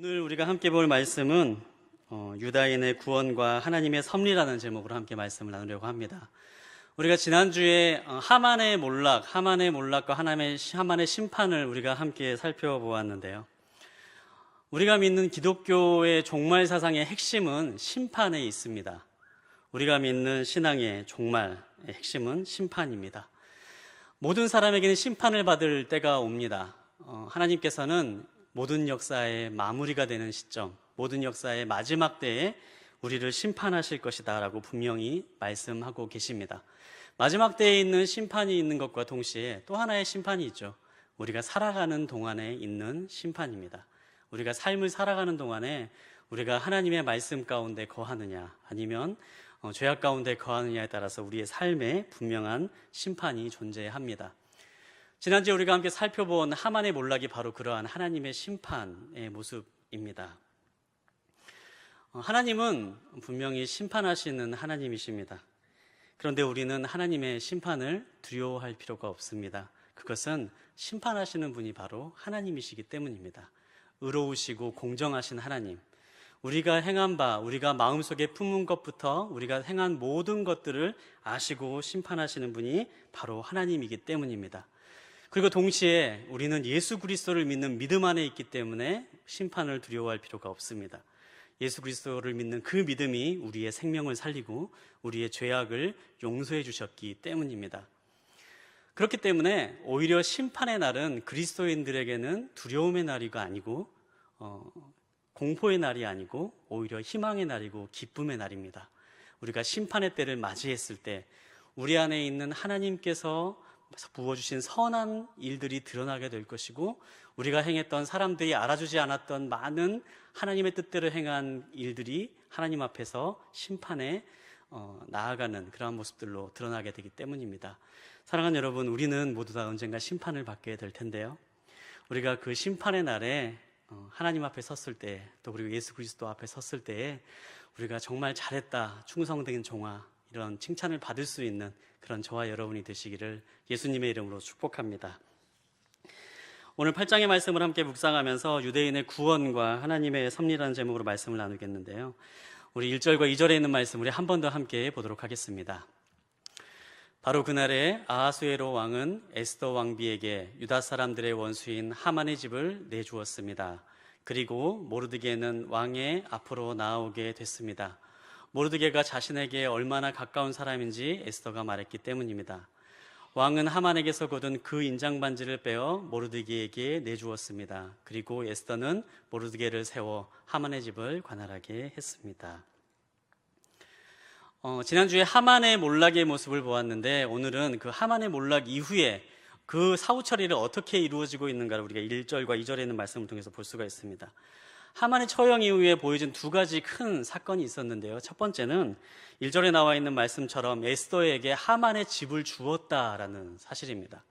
오늘 우리가 함께 볼 말씀은 유다인의 구원과 하나님의 섭리라는 제목으로 함께 말씀을 나누려고 합니다. 우리가 지난주에 하만의 몰락과 하만의 심판을 우리가 함께 살펴보았는데요. 우리가 믿는 기독교의 종말 사상의 핵심은 심판에 있습니다. 우리가 믿는 신앙의 종말의 핵심은 심판입니다. 모든 사람에게는 심판을 받을 때가 옵니다. 하나님께서는 모든 역사의 마무리가 되는 시점, 모든 역사의 마지막 때에 우리를 심판하실 것이다 라고 분명히 말씀하고 계십니다. 마지막 때에 있는 심판이 있는 것과 동시에 또 하나의 심판이 있죠. 우리가 살아가는 동안에 있는 심판입니다. 우리가 삶을 살아가는 동안에 우리가 하나님의 말씀 가운데 거하느냐 아니면 죄악 가운데 거하느냐에 따라서 우리의 삶에 분명한 심판이 존재합니다. 지난주에 우리가 함께 살펴본 하만의 몰락이 바로 그러한 하나님의 심판의 모습입니다. 하나님은 분명히 심판하시는 하나님이십니다. 그런데 우리는 하나님의 심판을 두려워할 필요가 없습니다. 그것은 심판하시는 분이 바로 하나님이시기 때문입니다. 의로우시고 공정하신 하나님, 우리가 행한 바, 우리가 마음속에 품은 것부터 우리가 행한 모든 것들을 아시고 심판하시는 분이 바로 하나님이기 때문입니다. 그리고 동시에 우리는 예수 그리스도를 믿는 믿음 안에 있기 때문에 심판을 두려워할 필요가 없습니다. 예수 그리스도를 믿는 그 믿음이 우리의 생명을 살리고 우리의 죄악을 용서해 주셨기 때문입니다. 그렇기 때문에 오히려 심판의 날은 그리스도인들에게는 두려움의 날이가 아니고 공포의 날이 아니고 오히려 희망의 날이고 기쁨의 날입니다. 우리가 심판의 때를 맞이했을 때 우리 안에 있는 하나님께서 부어주신 선한 일들이 드러나게 될 것이고 우리가 행했던 사람들이 알아주지 않았던 많은 하나님의 뜻대로 행한 일들이 하나님 앞에서 심판에 나아가는 그러한 모습들로 드러나게 되기 때문입니다. 사랑하는 여러분, 우리는 모두 다 언젠가 심판을 받게 될 텐데요. 우리가 그 심판의 날에 하나님 앞에 섰을 때, 또 그리고 예수 그리스도 앞에 섰을 때에 우리가 정말 잘했다, 충성된 종아, 이런 칭찬을 받을 수 있는 그런 저와 여러분이 되시기를 예수님의 이름으로 축복합니다. 오늘 8장의 말씀을 함께 묵상하면서 유대인의 구원과 하나님의 섭리라는 제목으로 말씀을 나누겠는데요. 우리 1절과 2절에 있는 말씀 우리 한 번 더 함께 보도록 하겠습니다. 바로 그날에 아하수에로 왕은 에스더 왕비에게 유다 사람들의 원수인 하만의 집을 내주었습니다. 그리고 모르드게는 왕의 앞으로 나오게 됐습니다. 모르드게가 자신에게 얼마나 가까운 사람인지 에스더가 말했기 때문입니다. 왕은 하만에게서 거둔 그 인장 반지를 빼어 모르드게에게 내주었습니다. 그리고 에스더는 모르드게를 세워 하만의 집을 관할하게 했습니다. 지난주에 하만의 몰락의 모습을 보았는데 오늘은 그 하만의 몰락 이후에 그 사후 처리를 어떻게 이루어지고 있는가를 우리가 1절과 2절에 있는 말씀을 통해서 볼 수가 있습니다. 하만의 처형 이후에 보여진 두 가지 큰 사건이 있었는데요. 첫 번째는 1절에 나와 있는 말씀처럼 에스더에게 하만의 집을 주었다라는 사실입니다.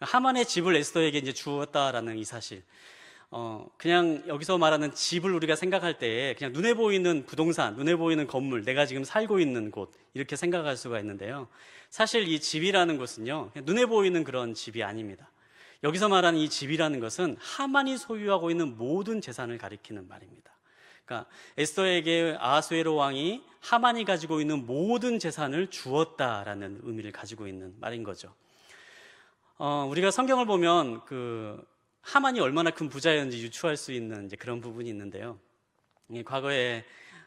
하만의 집을 에스더에게 이제 주었다라는 이 사실. 그냥 여기서 말하는 집을 우리가 생각할 때 그냥 눈에 보이는 부동산, 눈에 보이는 건물, 내가 지금 살고 있는 곳 이렇게 생각할 수가 있는데요. 사실 이 집이라는 것은요, 그냥 눈에 보이는 그런 집이 아닙니다. 여기서 말하는 이 집이라는 것은 하만이 소유하고 있는 모든 재산을 가리키는 말입니다. 그러니까 에스더에게 아하수에로 왕이 하만이 가지고 있는 모든 재산을 주었다라는 의미를 가지고 있는 말인 거죠. 우리가 성경을 보면 하만이 얼마나 큰 부자였는지 유추할 수 있는 이제 그런 부분이 있는데요. 과거에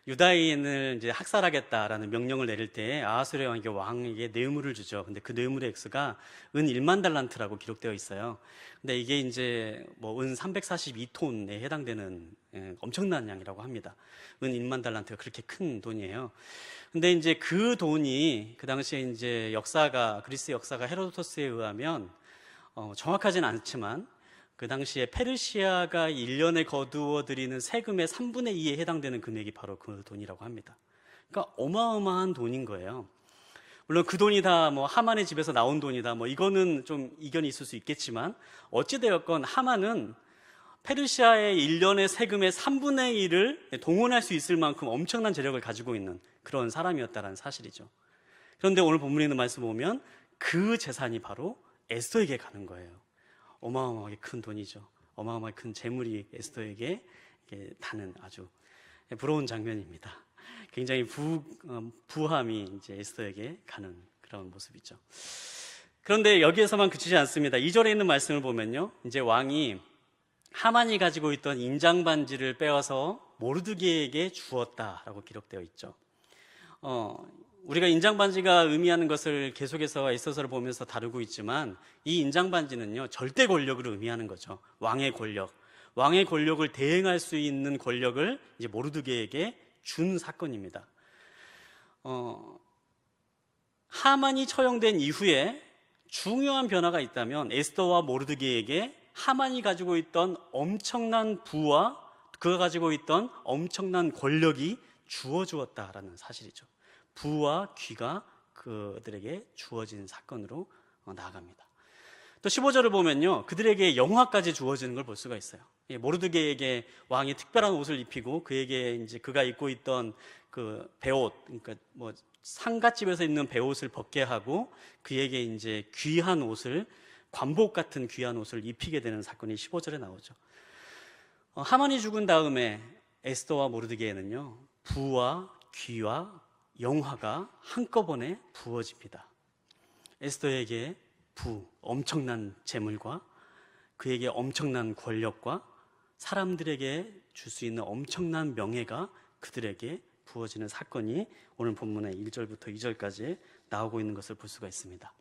유다인을 이제 학살하겠다라는 명령을 내릴 때 아하수에로 왕에게 뇌물을 주죠. 근데 그 뇌물의 액수가 은 1만 달란트라고 기록되어 있어요. 근데 이게 이제 은 342톤에 해당되는 엄청난 양이라고 합니다. 은 1만 달란트가 그렇게 큰 돈이에요. 근데 이제 그 돈이 그 당시에 이제 그리스 역사가 헤로도토스에 의하면 정확하진 않지만 그 당시에 페르시아가 1년에 거두어 들이는 세금의 3분의 2에 해당되는 금액이 바로 그 돈이라고 합니다. 그러니까 어마어마한 돈인 거예요. 물론 그 돈이 다 하만의 집에서 나온 돈이다. 이거는 좀 이견이 있을 수 있겠지만 어찌되었건 하만은 페르시아의 1년의 세금의 3분의 1을 동원할 수 있을 만큼 엄청난 재력을 가지고 있는 그런 사람이었다는 사실이죠. 그런데 오늘 본문에 있는 말씀 보면 그 재산이 바로 에스더에게 가는 거예요. 어마어마하게 큰 돈이죠. 어마어마하게 큰 재물이 에스더에게 다는 아주 부러운 장면입니다. 굉장히 부함이 이제 에스더에게 가는 그런 모습이죠. 그런데 여기에서만 그치지 않습니다. 2절에 있는 말씀을 보면요, 이제 왕이 하만이 가지고 있던 인장 반지를 빼와서 모르드게에게 주었다라고 기록되어 있죠. 우리가 인장 반지가 의미하는 것을 계속해서 에스더서를 보면서 다루고 있지만, 이 인장 반지는요, 절대 권력을 의미하는 거죠. 왕의 권력을 대행할 수 있는 권력을 이제 모르드게에게 준 사건입니다. 하만이 처형된 이후에 중요한 변화가 있다면, 에스더와 모르드게에게 하만이 가지고 있던 엄청난 부와 그가 가지고 있던 엄청난 권력이 주어주었다라는 사실이죠. 부와 귀가 그들에게 주어진 사건으로 나아갑니다. 또 15절을 보면요, 그들에게 영화까지 주어지는 걸 볼 수가 있어요. 모르드게에게 왕이 특별한 옷을 입히고, 그에게 이제 그가 입고 있던 그 베옷, 그러니까 뭐 상갓집에서 입는 베옷을 벗게 하고, 그에게 이제 귀한 옷을, 관복 같은 귀한 옷을 입히게 되는 사건이 15절에 나오죠. 하만이 죽은 다음에 에스더와 모르드게에는요, 부와 귀와 영화가 한꺼번에 부어집니다. 에스더에게 엄청난 재물과 그에게 엄청난 권력과 사람들에게 줄 수 있는 엄청난 명예가 그들에게 부어지는 사건이 오늘 본문의 1절부터 2절까지 나오고 있는 것을 볼 수가 있습니다.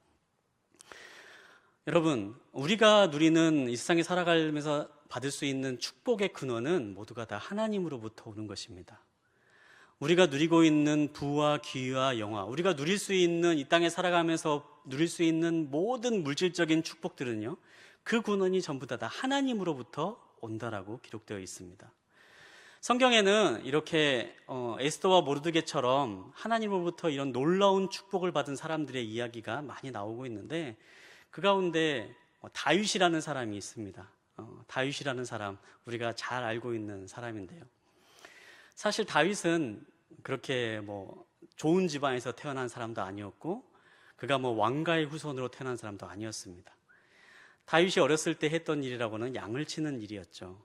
여러분, 우리가 누리는 이 세상에 살아가면서 받을 수 있는 축복의 근원은 모두가 다 하나님으로부터 오는 것입니다. 우리가 누리고 있는 부와 귀와 영화, 우리가 누릴 수 있는, 이 땅에 살아가면서 누릴 수 있는 모든 물질적인 축복들은요, 그 근원이 전부 다 하나님으로부터 온다라고 기록되어 있습니다. 성경에는 이렇게 에스더와 모르드게처럼 하나님으로부터 이런 놀라운 축복을 받은 사람들의 이야기가 많이 나오고 있는데, 그 가운데 다윗이라는 사람이 있습니다. 다윗이라는 사람, 우리가 잘 알고 있는 사람인데요, 사실 다윗은 그렇게 뭐 좋은 집안에서 태어난 사람도 아니었고, 그가 뭐 왕가의 후손으로 태어난 사람도 아니었습니다. 다윗이 어렸을 때 했던 일이라고는 양을 치는 일이었죠.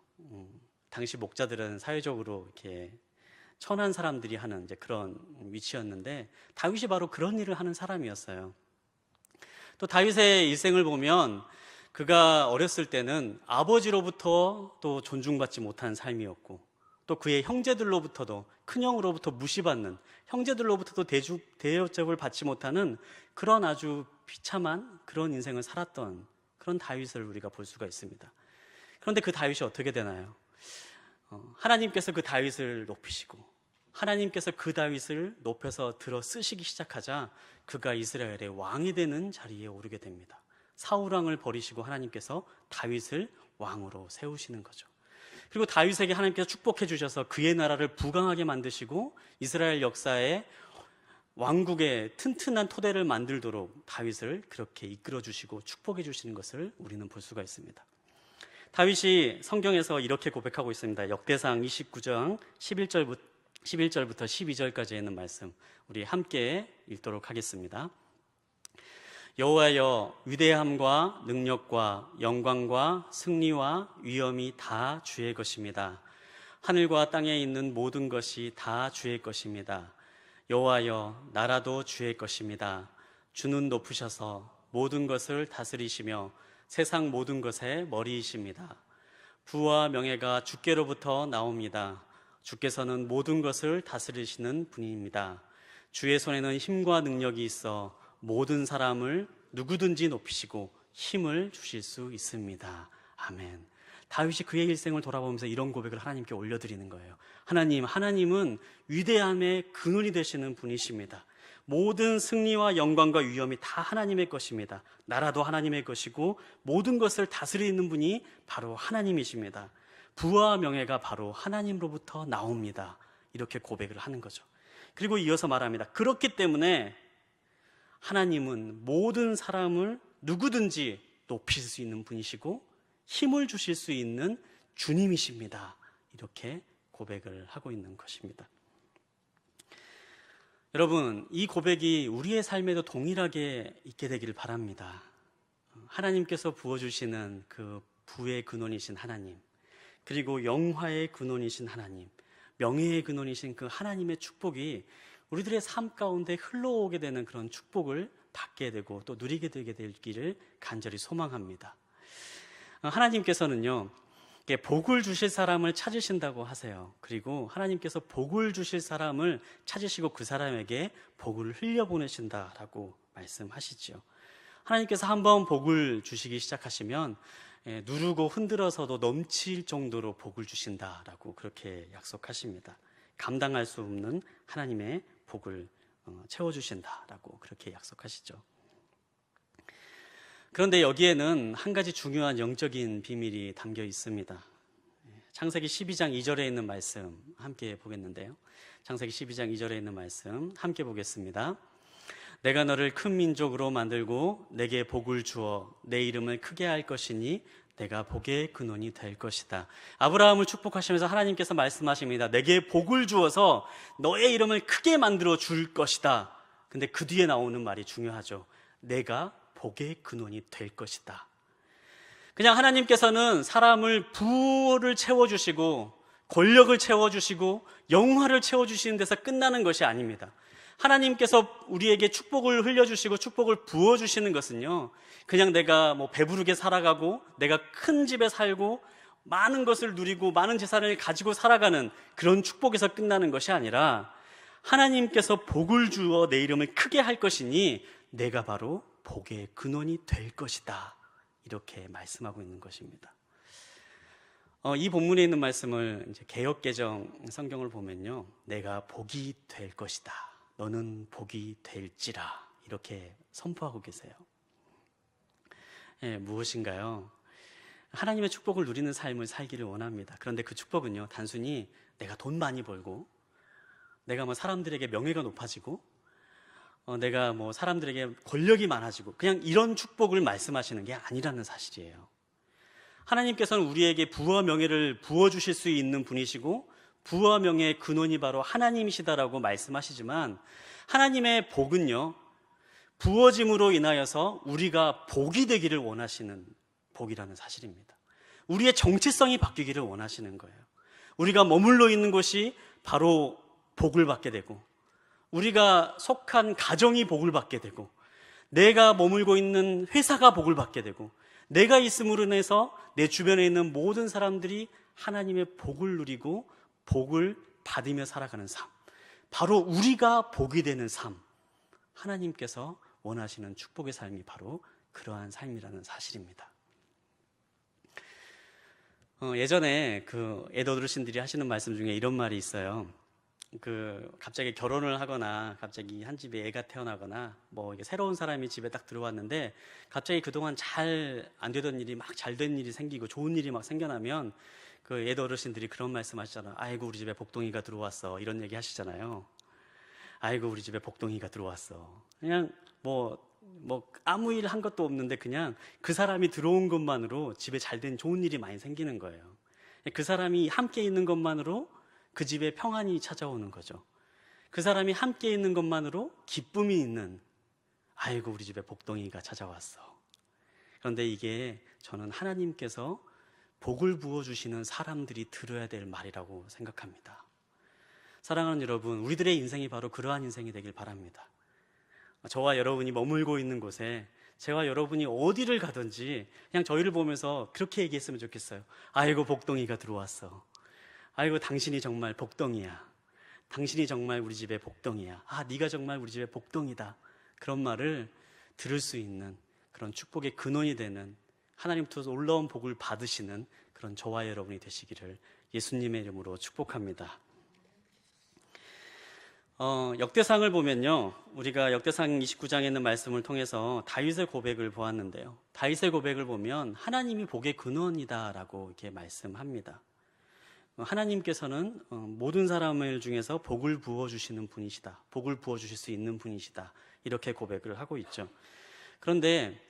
당시 목자들은 사회적으로 이렇게 천한 사람들이 하는 이제 그런 위치였는데, 다윗이 바로 그런 일을 하는 사람이었어요. 또 다윗의 일생을 보면, 그가 어렸을 때는 아버지로부터 또 존중받지 못한 삶이었고, 또 그의 형제들로부터도, 큰형으로부터 무시받는, 형제들로부터도 대접을 받지 못하는 그런 아주 비참한 그런 인생을 살았던 그런 다윗을 우리가 볼 수가 있습니다. 그런데 그 다윗이 어떻게 되나요? 하나님께서 그 다윗을 높이시고, 하나님께서 그 다윗을 높여서 들어 쓰시기 시작하자 그가 이스라엘의 왕이 되는 자리에 오르게 됩니다. 사울 왕을 버리시고 하나님께서 다윗을 왕으로 세우시는 거죠. 그리고 다윗에게 하나님께서 축복해 주셔서 그의 나라를 부강하게 만드시고, 이스라엘 역사에 왕국의 튼튼한 토대를 만들도록 다윗을 그렇게 이끌어 주시고 축복해 주시는 것을 우리는 볼 수가 있습니다. 다윗이 성경에서 이렇게 고백하고 있습니다. 역대상 29장 11절부터 12절까지 있는 말씀, 우리 함께 읽도록 하겠습니다. 여호와여, 위대함과 능력과 영광과 승리와 위엄이 다 주의 것입니다. 하늘과 땅에 있는 모든 것이 다 주의 것입니다. 여호와여, 나라도 주의 것입니다. 주는 높으셔서 모든 것을 다스리시며 세상 모든 것의 머리이십니다. 부와 명예가 주께로부터 나옵니다. 주께서는 모든 것을 다스리시는 분입니다. 주의 손에는 힘과 능력이 있어 모든 사람을 누구든지 높이시고 힘을 주실 수 있습니다. 아멘. 다윗이 그의 일생을 돌아보면서 이런 고백을 하나님께 올려드리는 거예요. 하나님은 위대함의 근원이 되시는 분이십니다. 모든 승리와 영광과 위엄이 다 하나님의 것입니다. 나라도 하나님의 것이고 모든 것을 다스리는 분이 바로 하나님이십니다. 부와 명예가 바로 하나님으로부터 나옵니다. 이렇게 고백을 하는 거죠. 그리고 이어서 말합니다. 그렇기 때문에 하나님은 모든 사람을 누구든지 높이실 수 있는 분이시고 힘을 주실 수 있는 주님이십니다. 이렇게 고백을 하고 있는 것입니다. 여러분, 이 고백이 우리의 삶에도 동일하게 있게 되기를 바랍니다. 하나님께서 부어주시는 그 부의 근원이신 하나님, 그리고 영화의 근원이신 하나님, 명예의 근원이신 그 하나님의 축복이 우리들의 삶 가운데 흘러오게 되는 그런 축복을 받게 되고 또 누리게 되게 될 길을 간절히 소망합니다. 하나님께서는요, 복을 주실 사람을 찾으신다고 하세요. 그리고 하나님께서 복을 주실 사람을 찾으시고 그 사람에게 복을 흘려보내신다라고 말씀하시죠. 하나님께서 한번 복을 주시기 시작하시면 누르고 흔들어서도 넘칠 정도로 복을 주신다라고 그렇게 약속하십니다. 감당할 수 없는 하나님의 복을 채워주신다라고 그렇게 약속하시죠. 그런데 여기에는 한 가지 중요한 영적인 비밀이 담겨 있습니다. 창세기 12장 2절에 있는 말씀 함께 보겠는데요. 창세기 12장 2절에 있는 말씀 함께 보겠습니다. 내가 너를 큰 민족으로 만들고 내게 복을 주어 내 이름을 크게 할 것이니 내가 복의 근원이 될 것이다. 아브라함을 축복하시면서 하나님께서 말씀하십니다. 내게 복을 주어서 너의 이름을 크게 만들어 줄 것이다. 근데 그 뒤에 나오는 말이 중요하죠. 내가 복의 근원이 될 것이다. 그냥 하나님께서는 사람을 부를 채워주시고 권력을 채워주시고 영화를 채워주시는 데서 끝나는 것이 아닙니다. 하나님께서 우리에게 축복을 흘려주시고 축복을 부어주시는 것은요, 그냥 내가 배부르게 살아가고 내가 큰 집에 살고 많은 것을 누리고 많은 재산을 가지고 살아가는 그런 축복에서 끝나는 것이 아니라 하나님께서 복을 주어 내 이름을 크게 할 것이니 내가 바로 복의 근원이 될 것이다. 이렇게 말씀하고 있는 것입니다. 이 본문에 있는 말씀을 이제 개역개정 성경을 보면요, 내가 복이 될 것이다. 너는 복이 될지라. 이렇게 선포하고 계세요. 무엇인가요? 하나님의 축복을 누리는 삶을 살기를 원합니다. 그런데 그 축복은요, 단순히 내가 돈 많이 벌고 내가 사람들에게 명예가 높아지고 내가 사람들에게 권력이 많아지고 그냥 이런 축복을 말씀하시는 게 아니라는 사실이에요. 하나님께서는 우리에게 부와 명예를 부어주실 수 있는 분이시고 부와 명예의 근원이 바로 하나님이시다라고 말씀하시지만 하나님의 복은요, 부어짐으로 인하여서 우리가 복이 되기를 원하시는 복이라는 사실입니다. 우리의 정체성이 바뀌기를 원하시는 거예요. 우리가 머물러 있는 곳이 바로 복을 받게 되고 우리가 속한 가정이 복을 받게 되고 내가 머물고 있는 회사가 복을 받게 되고 내가 있음으로 인해서 내 주변에 있는 모든 사람들이 하나님의 복을 누리고 복을 받으며 살아가는 삶, 바로 우리가 복이 되는 삶, 하나님께서 원하시는 축복의 삶이 바로 그러한 삶이라는 사실입니다. 예전에 애도 어르신들이 하시는 말씀 중에 이런 말이 있어요. 갑자기 결혼을 하거나 갑자기 한 집에 애가 태어나거나 이게 새로운 사람이 집에 딱 들어왔는데 갑자기 그동안 잘 안 되던 일이 막 잘 된 일이 생기고 좋은 일이 막 생겨나면 애도 어르신들이 그런 말씀 하시잖아요. 아이고 우리 집에 복동이가 들어왔어, 이런 얘기 하시잖아요. 아이고 우리 집에 복동이가 들어왔어. 그냥 아무 일 한 것도 없는데 그냥 그 사람이 들어온 것만으로 집에 잘된 좋은 일이 많이 생기는 거예요. 그 사람이 함께 있는 것만으로 그 집에 평안이 찾아오는 거죠. 그 사람이 함께 있는 것만으로 기쁨이 있는, 아이고 우리 집에 복동이가 찾아왔어. 그런데 이게 저는 하나님께서 복을 부어주시는 사람들이 들어야 될 말이라고 생각합니다. 사랑하는 여러분, 우리들의 인생이 바로 그러한 인생이 되길 바랍니다. 저와 여러분이 머물고 있는 곳에 제가 여러분이 어디를 가든지 그냥 저희를 보면서 그렇게 얘기했으면 좋겠어요. 아이고 복동이가 들어왔어. 아이고 당신이 정말 복덩이야. 당신이 정말 우리 집의 복덩이야. 네가 정말 우리 집의 복덩이다. 그런 말을 들을 수 있는 그런 축복의 근원이 되는, 하나님부터 올라온 복을 받으시는 그런 저와 여러분이 되시기를 예수님의 이름으로 축복합니다. 역대상을 보면요, 우리가 역대상 29장에 있는 말씀을 통해서 다윗의 고백을 보았는데요, 다윗의 고백을 보면 하나님이 복의 근원이다라고 이렇게 말씀합니다. 하나님께서는 모든 사람을 중에서 복을 부어주시는 분이시다, 복을 부어주실 수 있는 분이시다, 이렇게 고백을 하고 있죠. 그런데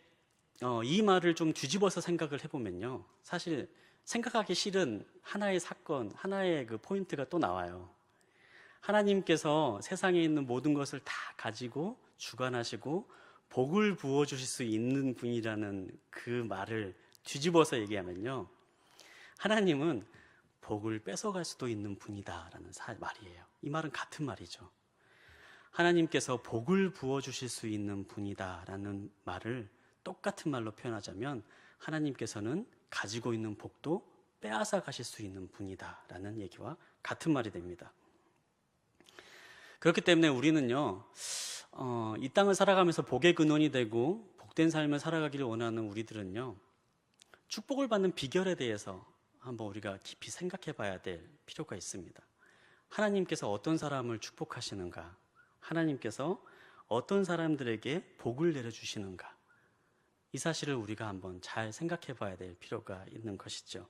이 말을 좀 뒤집어서 생각을 해보면요, 사실 생각하기 싫은 하나의 사건, 하나의 포인트가 또 나와요. 하나님께서 세상에 있는 모든 것을 다 가지고 주관하시고 복을 부어주실 수 있는 분이라는 그 말을 뒤집어서 얘기하면요, 하나님은 복을 뺏어갈 수도 있는 분이다라는 말이에요. 이 말은 같은 말이죠. 하나님께서 복을 부어주실 수 있는 분이다라는 말을 똑같은 말로 표현하자면 하나님께서는 가지고 있는 복도 빼앗아 가실 수 있는 분이다라는 얘기와 같은 말이 됩니다. 그렇기 때문에 우리는요, 이 땅을 살아가면서 복의 근원이 되고 복된 삶을 살아가기를 원하는 우리들은요, 축복을 받는 비결에 대해서 한번 우리가 깊이 생각해 봐야 될 필요가 있습니다. 하나님께서 어떤 사람을 축복하시는가? 하나님께서 어떤 사람들에게 복을 내려주시는가? 이 사실을 우리가 한번 잘 생각해 봐야 될 필요가 있는 것이죠.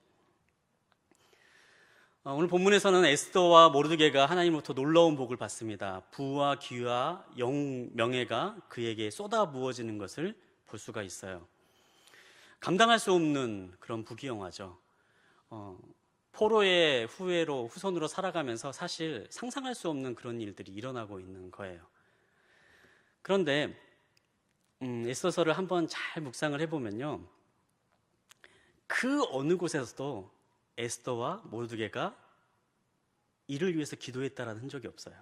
오늘 본문에서는 에스더와 모르드게가 하나님으로부터 놀라운 복을 받습니다. 부와 귀와 명예가 그에게 쏟아 부어지는 것을 볼 수가 있어요. 감당할 수 없는 그런 부귀영화죠. 포로의 후손으로 살아가면서 사실 상상할 수 없는 그런 일들이 일어나고 있는 거예요. 그런데 에스더서를 한번 잘 묵상을 해보면요, 그 어느 곳에서도 에스더와 모르드게가 이를 위해서 기도했다라는 흔적이 없어요.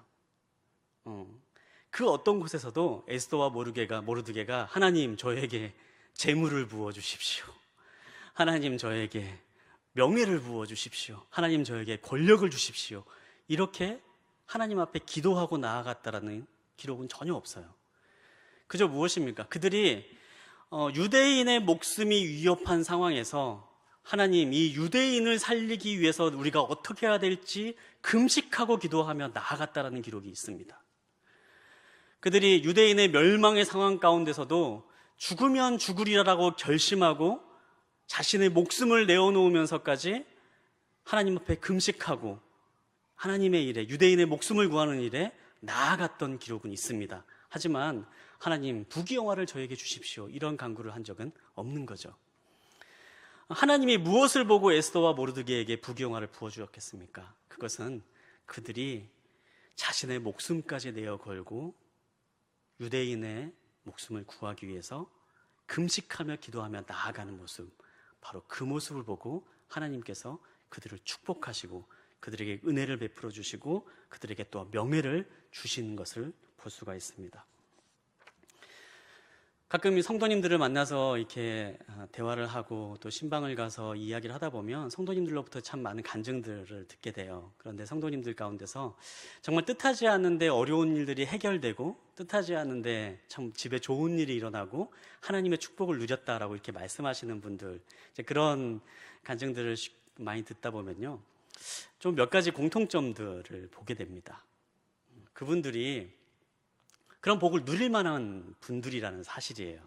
그 어떤 곳에서도 에스더와 모르드게가 하나님 저에게 재물을 부어주십시오, 하나님 저에게 명예를 부어주십시오, 하나님 저에게 권력을 주십시오, 이렇게 하나님 앞에 기도하고 나아갔다라는 기록은 전혀 없어요. 그저 무엇입니까? 그들이 유대인의 목숨이 위협한 상황에서 하나님, 이 유대인을 살리기 위해서 우리가 어떻게 해야 될지 금식하고 기도하며 나아갔다라는 기록이 있습니다. 그들이 유대인의 멸망의 상황 가운데서도 죽으면 죽으리라고 결심하고 자신의 목숨을 내어놓으면서까지 하나님 앞에 금식하고 하나님의 일에, 유대인의 목숨을 구하는 일에 나아갔던 기록은 있습니다. 하지만 하나님, 부귀영화를 저에게 주십시오, 이런 간구를 한 적은 없는 거죠. 하나님이 무엇을 보고 에스더와 모르드게에게 부귀영화를 부어주었겠습니까? 그것은 그들이 자신의 목숨까지 내어 걸고 유대인의 목숨을 구하기 위해서 금식하며 기도하며 나아가는 모습, 바로 그 모습을 보고 하나님께서 그들을 축복하시고 그들에게 은혜를 베풀어 주시고 그들에게 또 명예를 주시는 것을 볼 수가 있습니다. 가끔 이 성도님들을 만나서 이렇게 대화를 하고 또 신방을 가서 이야기를 하다 보면 성도님들로부터 참 많은 간증들을 듣게 돼요. 그런데 성도님들 가운데서 정말 뜻하지 않은데 어려운 일들이 해결되고 뜻하지 않은데 참 집에 좋은 일이 일어나고 하나님의 축복을 누렸다라고 이렇게 말씀하시는 분들, 이제 그런 간증들을 많이 듣다 보면요, 좀 몇 가지 공통점들을 보게 됩니다. 그분들이 그런 복을 누릴 만한 분들이라는 사실이에요.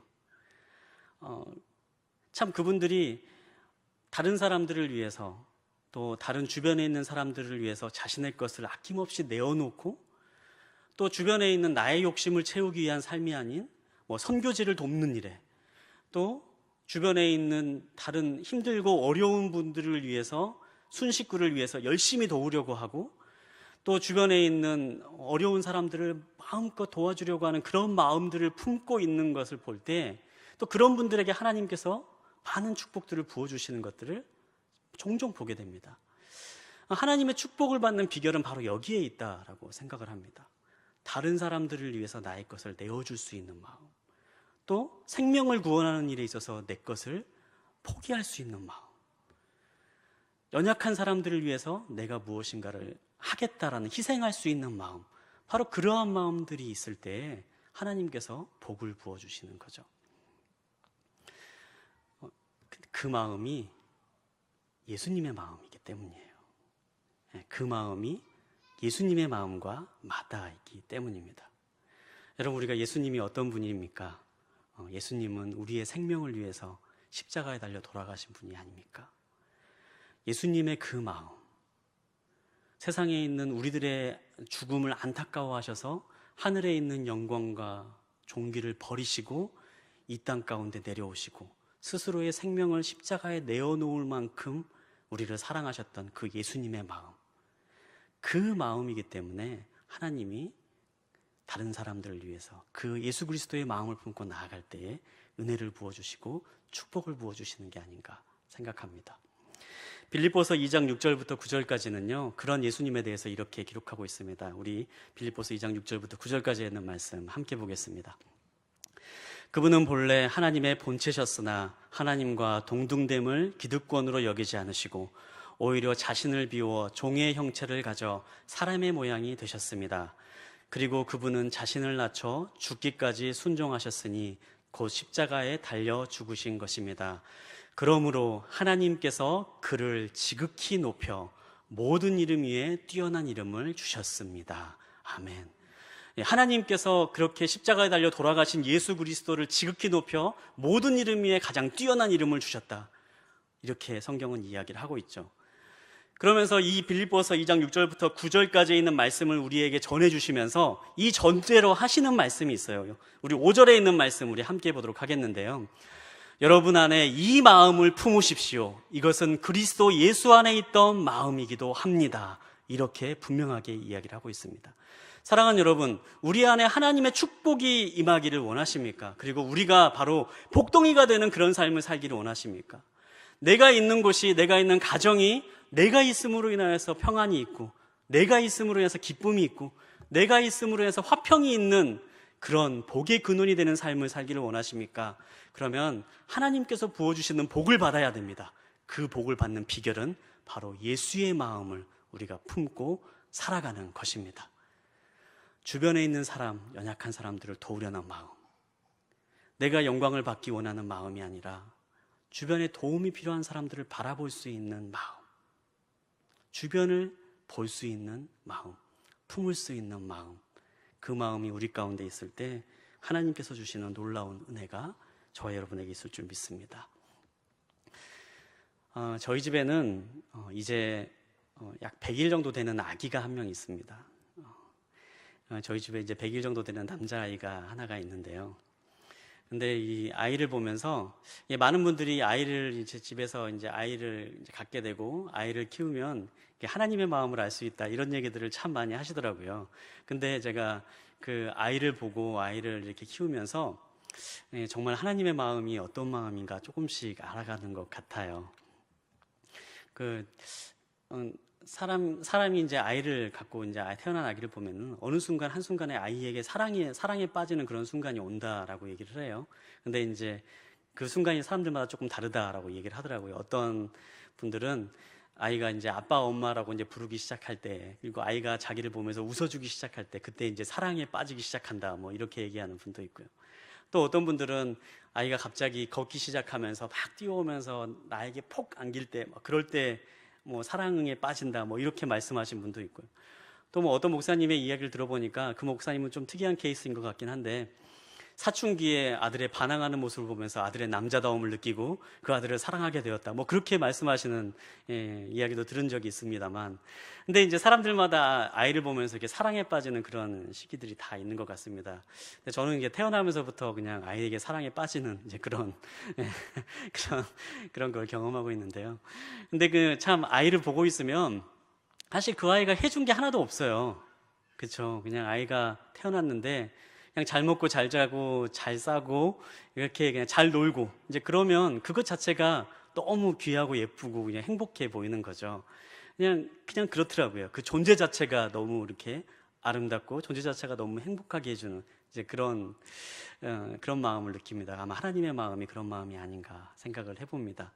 참 그분들이 다른 사람들을 위해서 또 다른 주변에 있는 사람들을 위해서 자신의 것을 아낌없이 내어놓고 또 주변에 있는 나의 욕심을 채우기 위한 삶이 아닌 선교지를 돕는 일에, 또 주변에 있는 다른 힘들고 어려운 분들을 위해서, 순식구를 위해서 열심히 도우려고 하고 또 주변에 있는 어려운 사람들을 마음껏 도와주려고 하는 그런 마음들을 품고 있는 것을 볼 때 또 그런 분들에게 하나님께서 많은 축복들을 부어주시는 것들을 종종 보게 됩니다. 하나님의 축복을 받는 비결은 바로 여기에 있다라고 생각을 합니다. 다른 사람들을 위해서 나의 것을 내어줄 수 있는 마음, 또 생명을 구원하는 일에 있어서 내 것을 포기할 수 있는 마음, 연약한 사람들을 위해서 내가 무엇인가를 하겠다라는, 희생할 수 있는 마음, 바로 그러한 마음들이 있을 때 하나님께서 복을 부어주시는 거죠. 그 마음이 예수님의 마음이기 때문이에요. 그 마음이 예수님의 마음과 맞닿아 있기 때문입니다. 여러분, 우리가 예수님이 어떤 분입니까? 예수님은 우리의 생명을 위해서 십자가에 달려 돌아가신 분이 아닙니까? 예수님의 그 마음, 세상에 있는 우리들의 죽음을 안타까워하셔서 하늘에 있는 영광과 존귀를 버리시고 이 땅 가운데 내려오시고 스스로의 생명을 십자가에 내어놓을 만큼 우리를 사랑하셨던 그 예수님의 마음, 그 마음이기 때문에 하나님이 다른 사람들을 위해서 그 예수 그리스도의 마음을 품고 나아갈 때에 은혜를 부어주시고 축복을 부어주시는 게 아닌가 생각합니다. 빌립보서 2장 6절부터 9절까지는요, 그런 예수님에 대해서 이렇게 기록하고 있습니다. 우리 빌립보서 2장 6절부터 9절까지 있는 말씀 함께 보겠습니다. 그분은 본래 하나님의 본체셨으나 하나님과 동등됨을 기득권으로 여기지 않으시고 오히려 자신을 비워 종의 형체를 가져 사람의 모양이 되셨습니다. 그리고 그분은 자신을 낮춰 죽기까지 순종하셨으니 곧 십자가에 달려 죽으신 것입니다. 그러므로 하나님께서 그를 지극히 높여 모든 이름 위에 뛰어난 이름을 주셨습니다. 아멘. 하나님께서 그렇게 십자가에 달려 돌아가신 예수 그리스도를 지극히 높여 모든 이름 위에 가장 뛰어난 이름을 주셨다. 이렇게 성경은 이야기를 하고 있죠. 그러면서 이 빌립보서 2장 6절부터 9절까지 있는 말씀을 우리에게 전해주시면서 이 전제로 하시는 말씀이 있어요. 우리 5절에 있는 말씀 우리 함께 보도록 하겠는데요. 여러분 안에 이 마음을 품으십시오. 이것은 그리스도 예수 안에 있던 마음이기도 합니다. 이렇게 분명하게 이야기를 하고 있습니다. 사랑하는 여러분, 우리 안에 하나님의 축복이 임하기를 원하십니까? 그리고 우리가 바로 복덩이가 되는 그런 삶을 살기를 원하십니까? 내가 있는 곳이, 내가 있는 가정이 내가 있음으로 인하여서 평안이 있고, 내가 있음으로 인해서 기쁨이 있고, 내가 있음으로 인해서 화평이 있는 그런 복의 근원이 되는 삶을 살기를 원하십니까? 그러면 하나님께서 부어주시는 복을 받아야 됩니다. 그 복을 받는 비결은 바로 예수의 마음을 우리가 품고 살아가는 것입니다. 주변에 있는 사람, 연약한 사람들을 도우려는 마음, 내가 영광을 받기 원하는 마음이 아니라 주변에 도움이 필요한 사람들을 바라볼 수 있는 마음, 주변을 볼 수 있는 마음, 품을 수 있는 마음, 그 마음이 우리 가운데 있을 때 하나님께서 주시는 놀라운 은혜가 저와 여러분에게 있을 줄 믿습니다. 저희 집에는 이제 약 100일 정도 되는 아기가 한 명 있습니다. 저희 집에 이제 100일 정도 되는 남자아이가 하나가 있는데요. 근데 이 아이를 보면서 많은 분들이 아이를 이제 집에서 이제 아이를 이제 갖게 되고 아이를 키우면 하나님의 마음을 알 수 있다, 이런 얘기들을 참 많이 하시더라고요. 근데 제가 그 아이를 보고 아이를 이렇게 키우면서 정말 하나님의 마음이 어떤 마음인가 조금씩 알아가는 것 같아요. 사람이 이제 아이를 갖고 이제 태어난 아기를 보면은 어느 순간 한순간에 아이에게 사랑에 빠지는 그런 순간이 온다라고 얘기를 해요. 근데 이제 그 순간이 사람들마다 조금 다르다라고 얘기를 하더라고요. 어떤 분들은 아이가 이제 아빠 엄마라고 이제 부르기 시작할 때, 그리고 아이가 자기를 보면서 웃어주기 시작할 때, 그때 이제 사랑에 빠지기 시작한다, 뭐 이렇게 얘기하는 분도 있고요. 또 어떤 분들은 아이가 갑자기 걷기 시작하면서 막 뛰어오면서 나에게 폭 안길 때, 그럴 때 뭐 사랑에 빠진다, 뭐 이렇게 말씀하신 분도 있고요. 또 뭐 어떤 목사님의 이야기를 들어보니까 그 목사님은 좀 특이한 케이스인 것 같긴 한데, 사춘기에 아들의 반항하는 모습을 보면서 아들의 남자다움을 느끼고 그 아들을 사랑하게 되었다, 뭐 그렇게 말씀하시는 이야기도 들은 적이 있습니다만, 근데 이제 사람들마다 아이를 보면서 이렇게 사랑에 빠지는 그런 시기들이 다 있는 것 같습니다. 근데 저는 이게 태어나면서부터 그냥 아이에게 사랑에 빠지는 이제 그런 그런 걸 경험하고 있는데요. 근데 그 참 아이를 보고 있으면 사실 그 아이가 해준 게 하나도 없어요. 그렇죠? 그냥 아이가 태어났는데 그냥 잘 먹고 잘 자고 잘 싸고 이렇게 그냥 잘 놀고, 이제 그러면 그것 자체가 너무 귀하고 예쁘고 그냥 행복해 보이는 거죠. 그냥 그렇더라고요. 그 존재 자체가 너무 이렇게 아름답고 존재 자체가 너무 행복하게 해주는 이제 그런 마음을 느낍니다. 아마 하나님의 마음이 그런 마음이 아닌가 생각을 해봅니다.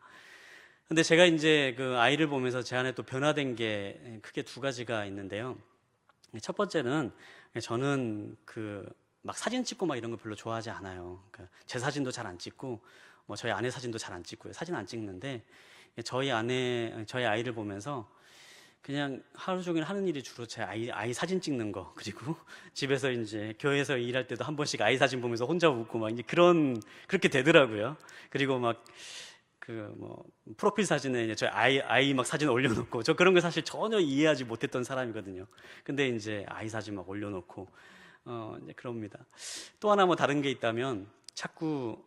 근데 제가 이제 그 아이를 보면서 제 안에 또 변화된 게 크게 두 가지가 있는데요. 첫 번째는 저는 막 사진 찍고 막 이런 거 별로 좋아하지 않아요. 제 사진도 잘 안 찍고, 뭐 저희 아내 사진도 잘 안 찍고요. 사진 안 찍는데, 저희 아이를 보면서 그냥 하루 종일 하는 일이 주로 제 아이 사진 찍는 거, 그리고 집에서 이제 교회에서 일할 때도 한 번씩 아이 사진 보면서 혼자 웃고 막 이제 그렇게 되더라고요. 그리고 막 프로필 사진에 이제 저희 아이 막 사진 올려놓고, 저 그런 거 사실 전혀 이해하지 못했던 사람이거든요. 근데 이제 아이 사진 막 올려놓고, 이제 그럽니다. 또 하나 뭐 다른 게 있다면, 자꾸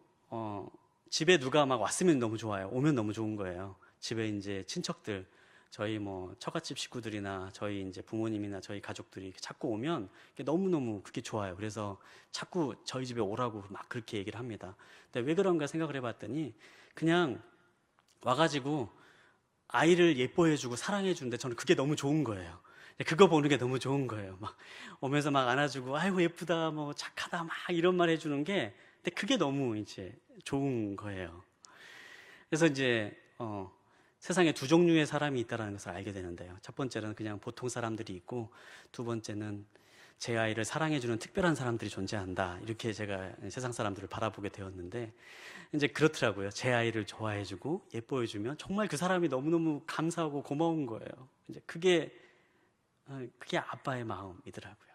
집에 누가 막 왔으면 너무 좋아요. 오면 너무 좋은 거예요. 집에 이제 친척들, 저희 뭐 처갓집 식구들이나 저희 이제 부모님이나 저희 가족들이 자꾸 오면 너무너무 그게 좋아요. 그래서 자꾸 저희 집에 오라고 막 그렇게 얘기를 합니다. 근데 왜 그런가 생각을 해봤더니, 그냥 와가지고 아이를 예뻐해주고 사랑해주는데 저는 그게 너무 좋은 거예요. 그거 보는 게 너무 좋은 거예요. 막 오면서 막 안아주고 아이고 예쁘다 뭐 착하다 막 이런 말 해주는 게, 근데 그게 너무 이제 좋은 거예요. 그래서 이제 세상에 두 종류의 사람이 있다는 것을 알게 되는데요. 첫 번째는 그냥 보통 사람들이 있고, 두 번째는 제 아이를 사랑해주는 특별한 사람들이 존재한다. 이렇게 제가 세상 사람들을 바라보게 되었는데, 이제 그렇더라고요. 제 아이를 좋아해주고 예뻐해주면 정말 그 사람이 너무너무 감사하고 고마운 거예요. 이제 그게 아빠의 마음이더라고요.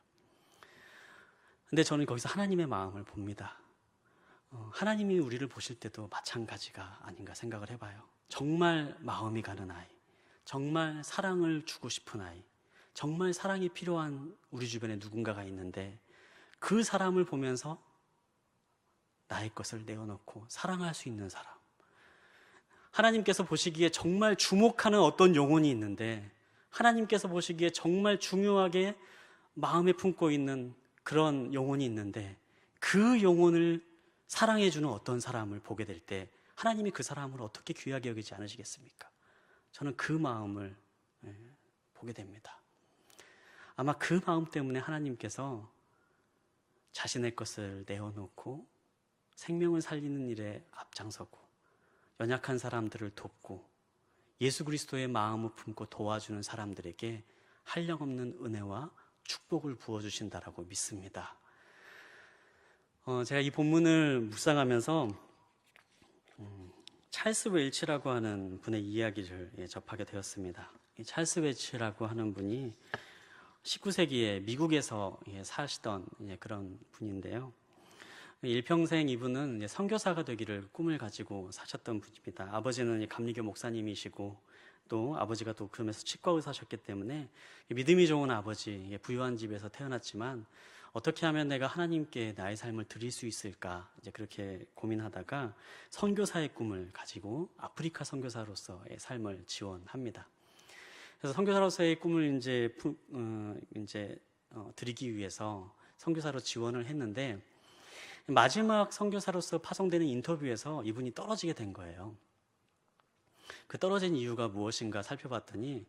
근데 저는 거기서 하나님의 마음을 봅니다. 하나님이 우리를 보실 때도 마찬가지가 아닌가 생각을 해봐요. 정말 마음이 가는 아이, 정말 사랑을 주고 싶은 아이, 정말 사랑이 필요한 우리 주변에 누군가가 있는데, 그 사람을 보면서 나의 것을 내어놓고 사랑할 수 있는 사람, 하나님께서 보시기에 정말 주목하는 어떤 영혼이 있는데, 하나님께서 보시기에 정말 중요하게 마음에 품고 있는 그런 영혼이 있는데, 그 영혼을 사랑해주는 어떤 사람을 보게 될 때 하나님이 그 사람을 어떻게 귀하게 여기지 않으시겠습니까? 저는 그 마음을 보게 됩니다. 아마 그 마음 때문에 하나님께서 자신의 것을 내어놓고 생명을 살리는 일에 앞장서고, 연약한 사람들을 돕고, 예수 그리스도의 마음을 품고 도와주는 사람들에게 한량없는 은혜와 축복을 부어주신다라고 믿습니다. 제가 이 본문을 묵상하면서 찰스 웰치라고 하는 분의 이야기를 접하게 되었습니다. 이 찰스 웰치라고 하는 분이 19세기에 미국에서 사시던 그런 분인데요. 일평생 이분은 선교사가 되기를 꿈을 가지고 사셨던 분입니다. 아버지는 감리교 목사님이시고, 또 아버지가 또 그러면서 치과 의사셨기 때문에 믿음이 좋은 아버지, 부유한 집에서 태어났지만 어떻게 하면 내가 하나님께 나의 삶을 드릴 수 있을까, 이제 그렇게 고민하다가 선교사의 꿈을 가지고 아프리카 선교사로서의 삶을 지원합니다. 그래서 선교사로서의 꿈을 드리기 위해서 선교사로 지원을 했는데, 마지막 선교사로서 파송되는 인터뷰에서 이분이 떨어지게 된 거예요. 그 떨어진 이유가 무엇인가 살펴봤더니,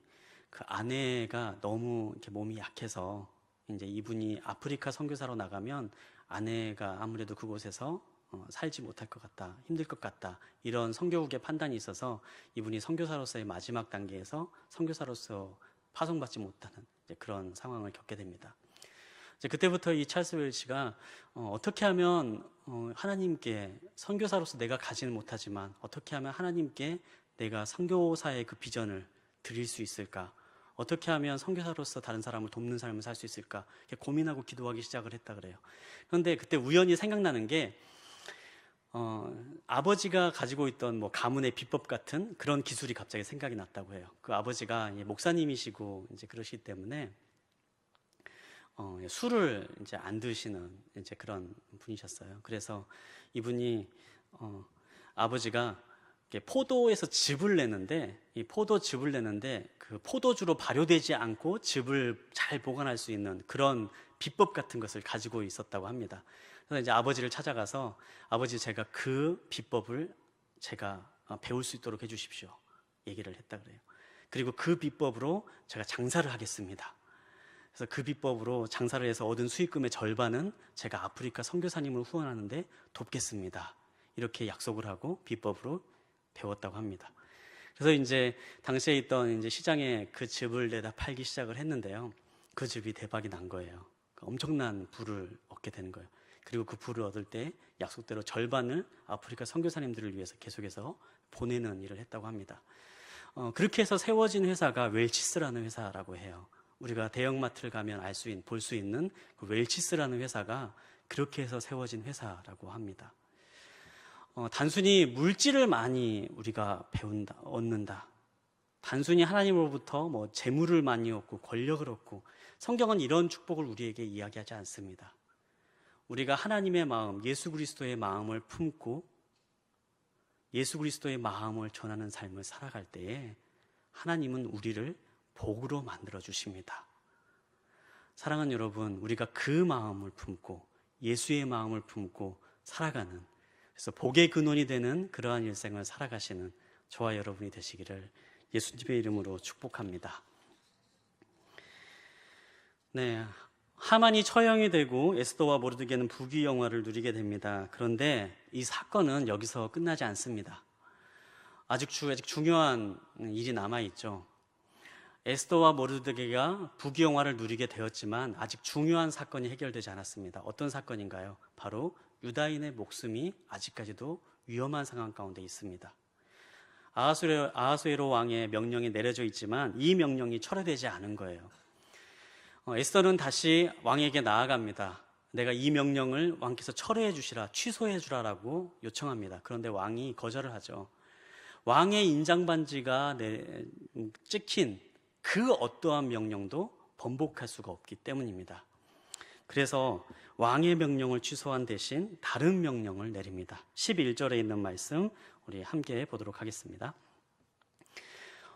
그 아내가 너무 이렇게 몸이 약해서 이제 이분이 아프리카 선교사로 나가면 아내가 아무래도 그곳에서 살지 못할 것 같다, 힘들 것 같다, 이런 선교국의 판단이 있어서 이분이 선교사로서의 마지막 단계에서 선교사로서 파송받지 못하는 그런 상황을 겪게 됩니다. 이제 그때부터 이 찰스 웰치가 어떻게 하면 하나님께, 선교사로서 내가 가지는 못하지만 어떻게 하면 하나님께 내가 선교사의 그 비전을 드릴 수 있을까, 어떻게 하면 선교사로서 다른 사람을 돕는 삶을 살 수 있을까, 이렇게 고민하고 기도하기 시작을 했다 그래요. 그런데 그때 우연히 생각나는 게 아버지가 가지고 있던 뭐 가문의 비법 같은 그런 기술이 갑자기 생각이 났다고 해요. 그 아버지가 목사님이시고 이제 그러시기 때문에 술을 이제 안 드시는 이제 그런 분이셨어요. 그래서 이분이 아버지가 포도에서 즙을 내는데, 이 포도즙을 내는데 그 포도주로 발효되지 않고 즙을 잘 보관할 수 있는 그런 비법 같은 것을 가지고 있었다고 합니다. 그래서 이제 아버지를 찾아가서, 아버지, 제가 그 비법을 제가 배울 수 있도록 해주십시오, 얘기를 했다 그래요. 그리고 그 비법으로 제가 장사를 하겠습니다. 그래서 그 비법으로 장사를 해서 얻은 수익금의 절반은 제가 아프리카 선교사님을 후원하는데 돕겠습니다, 이렇게 약속을 하고 비법으로 배웠다고 합니다. 그래서 이제 당시에 있던 이제 시장에 그 즙을 내다 팔기 시작을 했는데요. 그 즙이 대박이 난 거예요. 엄청난 부를 얻게 되는 거예요. 그리고 그 부를 얻을 때 약속대로 절반을 아프리카 선교사님들을 위해서 계속해서 보내는 일을 했다고 합니다. 그렇게 해서 세워진 회사가 웰치스라는 회사라고 해요. 우리가 대형마트를 가면 볼 수 있는 그 웰치스라는 회사가 그렇게 해서 세워진 회사라고 합니다. 단순히 물질을 많이 우리가 얻는다, 단순히 하나님으로부터 뭐 재물을 많이 얻고 권력을 얻고, 성경은 이런 축복을 우리에게 이야기하지 않습니다. 우리가 하나님의 마음, 예수 그리스도의 마음을 품고 예수 그리스도의 마음을 전하는 삶을 살아갈 때에 하나님은 우리를 복으로 만들어 주십니다. 사랑하는 여러분, 우리가 그 마음을 품고 예수의 마음을 품고 살아가는, 그래서 복의 근원이 되는 그러한 일생을 살아가시는 저와 여러분이 되시기를 예수님의 이름으로 축복합니다. 네, 하만이 처형이 되고 에스더와 모르드게는 부귀 영화를 누리게 됩니다. 그런데 이 사건은 여기서 끝나지 않습니다. 아직 중요한 일이 남아있죠. 에스더와 모르드게가 부귀 영화를 누리게 되었지만 아직 중요한 사건이 해결되지 않았습니다. 어떤 사건인가요? 바로 유다인의 목숨이 아직까지도 위험한 상황 가운데 있습니다. 아하수에로 왕의 명령이 내려져 있지만 이 명령이 철회되지 않은 거예요. 에스더는 다시 왕에게 나아갑니다. 내가 이 명령을 왕께서 철회해 주시라, 취소해 주라라고 요청합니다. 그런데 왕이 거절을 하죠. 왕의 인장반지가 찍힌 그 어떠한 명령도 번복할 수가 없기 때문입니다. 그래서 왕의 명령을 취소한 대신 다른 명령을 내립니다. 11절에 있는 말씀 우리 함께 보도록 하겠습니다.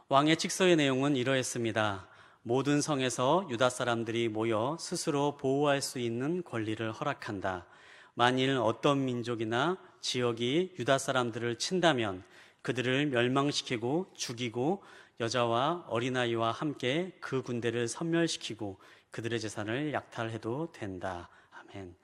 왕의 칙서의 내용은 이러했습니다. 모든 성에서 유다 사람들이 모여 스스로 보호할 수 있는 권리를 허락한다. 만일 어떤 민족이나 지역이 유다 사람들을 친다면 그들을 멸망시키고 죽이고 여자와 어린아이와 함께 그 군대를 섬멸시키고 그들의 재산을 약탈해도 된다. 아멘.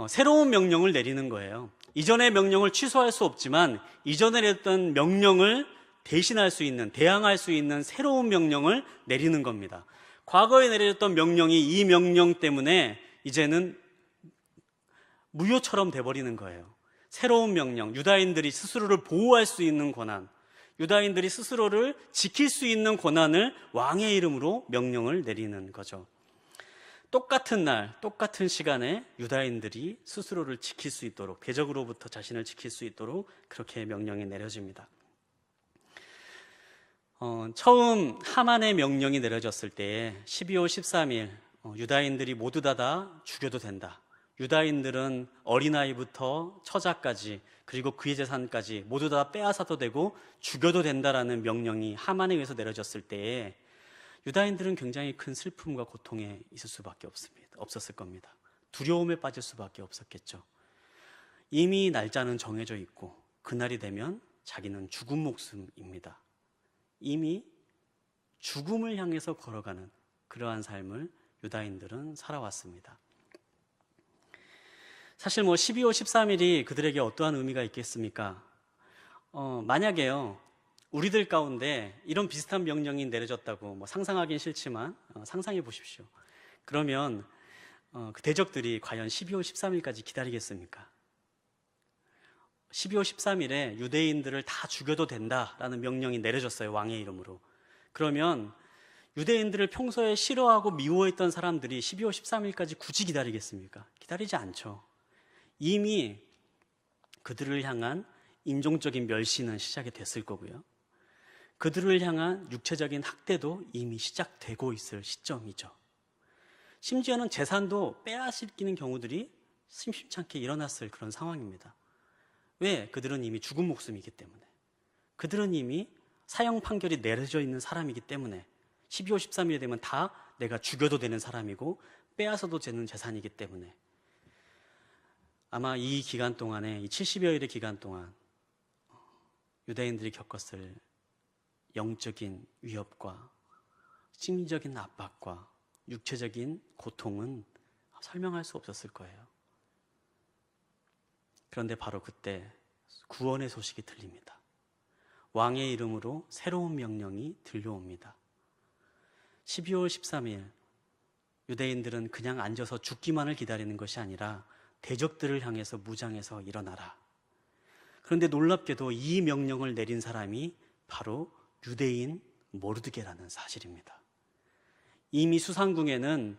새로운 명령을 내리는 거예요. 이전의 명령을 취소할 수 없지만 이전에 냈던 명령을 대신할 수 있는, 대항할 수 있는 새로운 명령을 내리는 겁니다. 과거에 내려졌던 명령이 이 명령 때문에 이제는 무효처럼 돼버리는 거예요. 새로운 명령, 유다인들이 스스로를 보호할 수 있는 권한, 유다인들이 스스로를 지킬 수 있는 권한을 왕의 이름으로 명령을 내리는 거죠. 똑같은 날, 똑같은 시간에 유다인들이 스스로를 지킬 수 있도록, 대적으로부터 자신을 지킬 수 있도록 그렇게 명령이 내려집니다. 처음 하만의 명령이 내려졌을 때 12월 13일 유다인들이 모두 다 죽여도 된다. 유다인들은 어린아이부터 처자까지 그리고 그의 재산까지 모두 다 빼앗아도 되고 죽여도 된다라는 명령이 하만에 의해서 내려졌을 때에 유다인들은 굉장히 큰 슬픔과 고통에 있을 수밖에 없었을 겁니다. 두려움에 빠질 수밖에 없었겠죠. 이미 날짜는 정해져 있고 그날이 되면 자기는 죽은 목숨입니다. 이미 죽음을 향해서 걸어가는 그러한 삶을 유다인들은 살아왔습니다. 사실 12월 13일이 그들에게 어떠한 의미가 있겠습니까? 만약에요, 우리들 가운데 이런 비슷한 명령이 내려졌다고 상상하긴 싫지만 상상해 보십시오. 그러면 그 대적들이 과연 12월 13일까지 기다리겠습니까? 12월 13일에 유대인들을 다 죽여도 된다라는 명령이 내려졌어요, 왕의 이름으로. 그러면 유대인들을 평소에 싫어하고 미워했던 사람들이 12월 13일까지 굳이 기다리겠습니까? 기다리지 않죠. 이미 그들을 향한 인종적인 멸시는 시작이 됐을 거고요. 그들을 향한 육체적인 학대도 이미 시작되고 있을 시점이죠. 심지어는 재산도 빼앗기는 경우들이 심심찮게 일어났을 그런 상황입니다. 왜? 그들은 이미 죽은 목숨이기 때문에. 그들은 이미 사형 판결이 내려져 있는 사람이기 때문에 12월 13일이 되면 다 내가 죽여도 되는 사람이고 빼앗아도 되는 재산이기 때문에 아마 이 기간 동안에, 이 70여일의 기간 동안 유대인들이 겪었을 영적인 위협과 심리적인 압박과 육체적인 고통은 설명할 수 없었을 거예요. 그런데 바로 그때 구원의 소식이 들립니다. 왕의 이름으로 새로운 명령이 들려옵니다. 12월 13일 유대인들은 그냥 앉아서 죽기만을 기다리는 것이 아니라 대적들을 향해서 무장해서 일어나라. 그런데 놀랍게도 이 명령을 내린 사람이 바로 유대인 모르드게라는 사실입니다. 이미 수상궁에는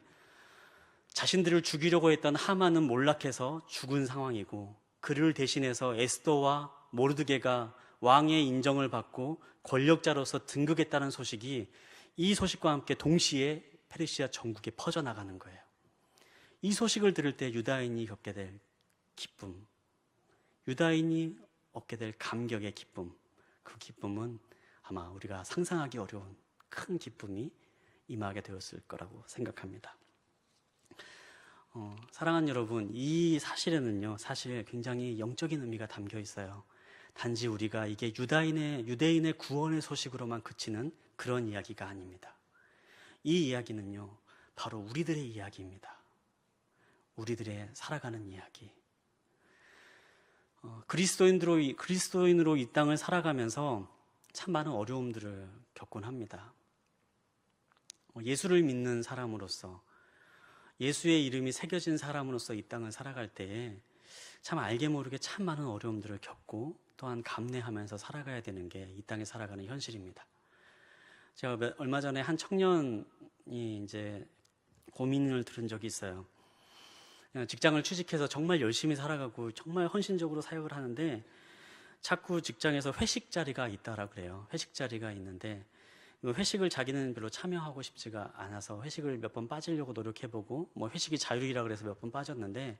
자신들을 죽이려고 했던 하만은 몰락해서 죽은 상황이고 그를 대신해서 에스더와 모르드게가 왕의 인정을 받고 권력자로서 등극했다는 소식이 이 소식과 함께 동시에 페르시아 전국에 퍼져나가는 거예요. 이 소식을 들을 때 유다인이 겪게 될 기쁨, 유다인이 얻게 될 감격의 기쁨, 그 기쁨은 아마 우리가 상상하기 어려운 큰 기쁨이 임하게 되었을 거라고 생각합니다. 사랑하는 여러분, 이 사실에는요, 사실 굉장히 영적인 의미가 담겨 있어요. 단지 우리가 이게 유대인의 구원의 소식으로만 그치는 그런 이야기가 아닙니다. 이 이야기는요, 바로 우리들의 이야기입니다. 우리들의 살아가는 이야기. 그리스도인으로 이 땅을 살아가면서 참 많은 어려움들을 겪곤 합니다. 예수를 믿는 사람으로서, 예수의 이름이 새겨진 사람으로서 이 땅을 살아갈 때에 참 알게 모르게 참 많은 어려움들을 겪고 또한 감내하면서 살아가야 되는 게 이 땅에 살아가는 현실입니다. 제가 얼마 전에 한 청년이 이제 고민을 들은 적이 있어요. 직장을 취직해서 정말 열심히 살아가고 정말 헌신적으로 사역을 하는데 자꾸 직장에서 회식 자리가 있다라고 그래요. 회식 자리가 있는데 회식을 자기는 별로 참여하고 싶지가 않아서 회식을 몇 번 빠지려고 노력해보고 뭐 회식이 자율이라 그래서 몇 번 빠졌는데,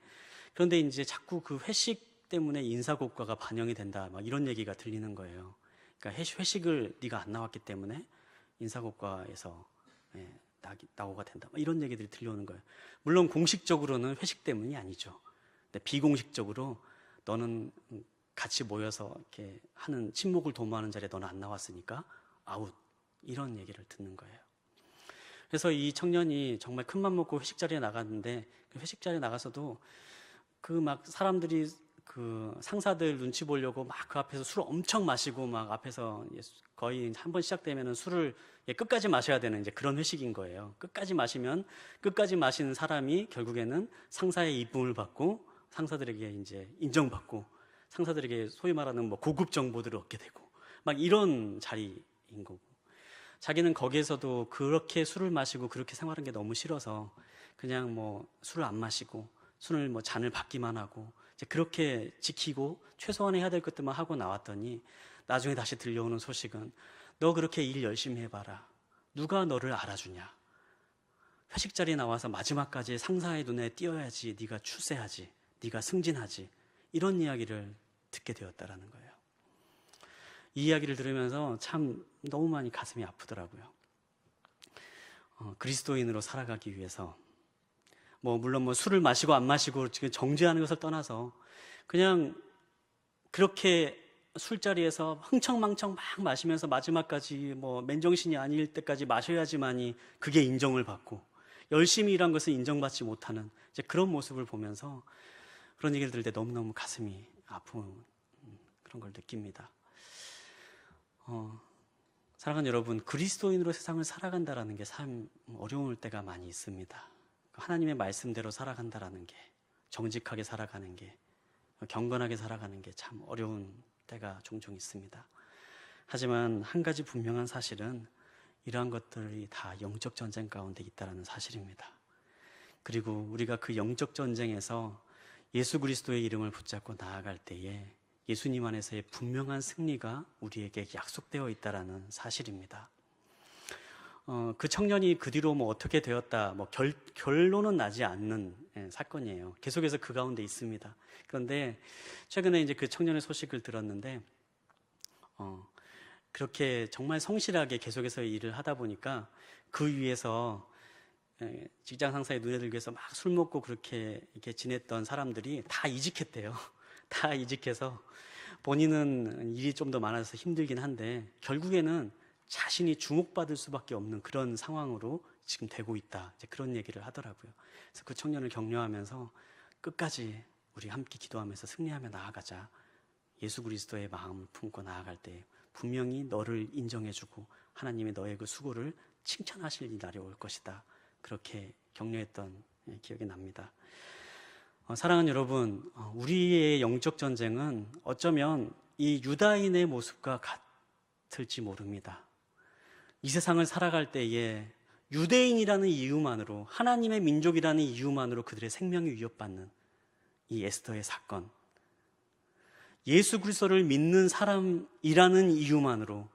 그런데 이제 자꾸 그 회식 때문에 인사고과가 반영이 된다 막 이런 얘기가 들리는 거예요. 그러니까 회식을 네가 안 나왔기 때문에 인사고과에서 낙오가 된다 막 이런 얘기들이 들려오는 거예요. 물론 공식적으로는 회식 때문이 아니죠. 근데 비공식적으로 너는 같이 모여서 이렇게 하는 친목을 도모하는 자리에 너는 안 나왔으니까 아웃, 이런 얘기를 듣는 거예요. 그래서 이 청년이 정말 큰맘 먹고 회식 자리에 나갔는데 그 회식 자리에 나가서도 그 막 사람들이 그 상사들 눈치 보려고 막 그 앞에서 술을 엄청 마시고 막 앞에서 거의 한 번 시작되면은 술을 끝까지 마셔야 되는 이제 그런 회식인 거예요. 끝까지 마시는 사람이 결국에는 상사의 이쁨을 받고 상사들에게 이제 인정받고 상사들에게 소위 말하는 뭐 고급 정보들을 얻게 되고 막 이런 자리인 거고, 자기는 거기에서도 그렇게 술을 마시고 그렇게 생활하는 게 너무 싫어서 그냥 뭐 술을 안 마시고 술을 뭐 잔을 받기만 하고 이제 그렇게 지키고 최소한 해야 될 것들만 하고 나왔더니 나중에 다시 들려오는 소식은 너 그렇게 일 열심히 해봐라. 누가 너를 알아주냐. 회식 자리에 나와서 마지막까지 상사의 눈에 띄어야지 네가 출세하지, 네가 승진하지, 이런 이야기를 듣게 되었다라는 거예요. 이 이야기를 들으면서 참 너무 많이 가슴이 아프더라고요. 그리스도인으로 살아가기 위해서 물론 술을 마시고 안 마시고 지금 정죄하는 것을 떠나서 그냥 그렇게 술자리에서 흥청망청 막 마시면서 마지막까지 맨정신이 아닐 때까지 마셔야지만이 그게 인정을 받고 열심히 일한 것을 인정받지 못하는 이제 그런 모습을 보면서 그런 얘기를 들을 때 너무너무 가슴이 아픈 그런 걸 느낍니다. 사랑하는 여러분, 그리스도인으로 세상을 살아간다라는 게 참 어려울 때가 많이 있습니다. 하나님의 말씀대로 살아간다라는 게, 정직하게 살아가는 게, 경건하게 살아가는 게 참 어려운 때가 종종 있습니다. 하지만 한 가지 분명한 사실은 이러한 것들이 다 영적 전쟁 가운데 있다는 사실입니다. 그리고 우리가 그 영적 전쟁에서 예수 그리스도의 이름을 붙잡고 나아갈 때에 예수님 안에서의 분명한 승리가 우리에게 약속되어 있다는 사실입니다. 그 청년이 그 뒤로 어떻게 되었다, 결론은 나지 않는 사건이에요. 계속해서 그 가운데 있습니다. 그런데 최근에 이제 그 청년의 소식을 들었는데, 그렇게 정말 성실하게 계속해서 일을 하다 보니까 그 위에서 직장 상사의 눈에 들기 위해서 막 술 먹고 그렇게 이렇게 지냈던 사람들이 다 이직했대요. 다 이직해서 본인은 일이 좀 더 많아서 힘들긴 한데 결국에는 자신이 주목받을 수밖에 없는 그런 상황으로 지금 되고 있다, 이제 그런 얘기를 하더라고요. 그래서 그 청년을 격려하면서 끝까지 우리 함께 기도하면서 승리하며 나아가자. 예수 그리스도의 마음을 품고 나아갈 때 분명히 너를 인정해주고 하나님이 너의 그 수고를 칭찬하실 날이 올 것이다, 그렇게 격려했던 기억이 납니다. 사랑하는 여러분, 우리의 영적 전쟁은 어쩌면 이 유다인의 모습과 같을지 모릅니다. 이 세상을 살아갈 때에 유대인이라는 이유만으로, 하나님의 민족이라는 이유만으로 그들의 생명이 위협받는 이 에스더의 사건, 예수 그리스도를 믿는 사람이라는 이유만으로,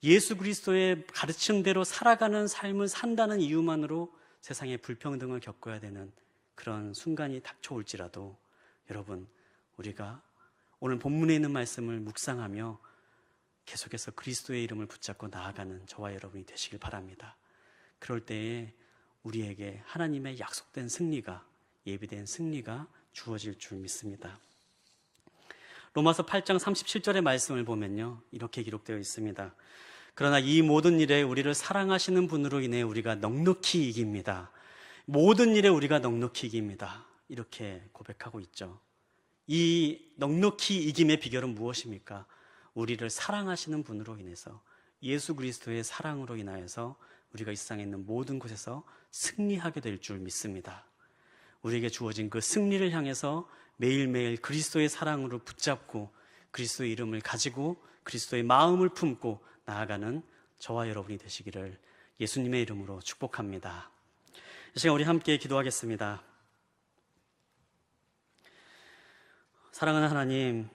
예수 그리스도의 가르침대로 살아가는 삶을 산다는 이유만으로 세상의 불평등을 겪어야 되는 그런 순간이 닥쳐올지라도 여러분, 우리가 오늘 본문에 있는 말씀을 묵상하며 계속해서 그리스도의 이름을 붙잡고 나아가는 저와 여러분이 되시길 바랍니다. 그럴 때에 우리에게 하나님의 약속된 승리가, 예비된 승리가 주어질 줄 믿습니다. 로마서 8장 37절의 말씀을 보면요, 이렇게 기록되어 있습니다. 그러나 이 모든 일에 우리를 사랑하시는 분으로 인해 우리가 넉넉히 이깁니다. 모든 일에 우리가 넉넉히 이깁니다. 이렇게 고백하고 있죠. 이 넉넉히 이김의 비결은 무엇입니까? 우리를 사랑하시는 분으로 인해서, 예수 그리스도의 사랑으로 인하여서 우리가 이 세상에 있는 모든 곳에서 승리하게 될 줄 믿습니다. 우리에게 주어진 그 승리를 향해서 매일매일 그리스도의 사랑으로 붙잡고 그리스도의 이름을 가지고 그리스도의 마음을 품고 나아가는 저와 여러분이 되시기를 예수님의 이름으로 축복합니다. 이 시간 우리 함께 기도하겠습니다. 사랑하는 하나님,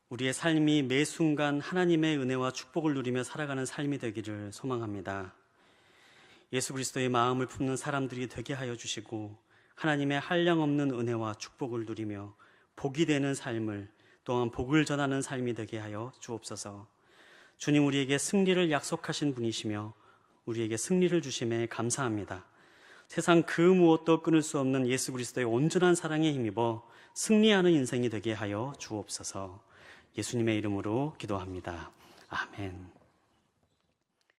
우리의 삶이 매 순간 하나님의 은혜와 축복을 누리며 살아가는 삶이 되기를 소망합니다. 예수 그리스도의 마음을 품는 사람들이 되게 하여 주시고 하나님의 한량없는 은혜와 축복을 누리며 복이 되는 삶을, 또한 복을 전하는 삶이 되게 하여 주옵소서. 주님, 우리에게 승리를 약속하신 분이시며 우리에게 승리를 주심에 감사합니다. 세상 그 무엇도 끊을 수 없는 예수 그리스도의 온전한 사랑에 힘입어 승리하는 인생이 되게 하여 주옵소서. 예수님의 이름으로 기도합니다. 아멘.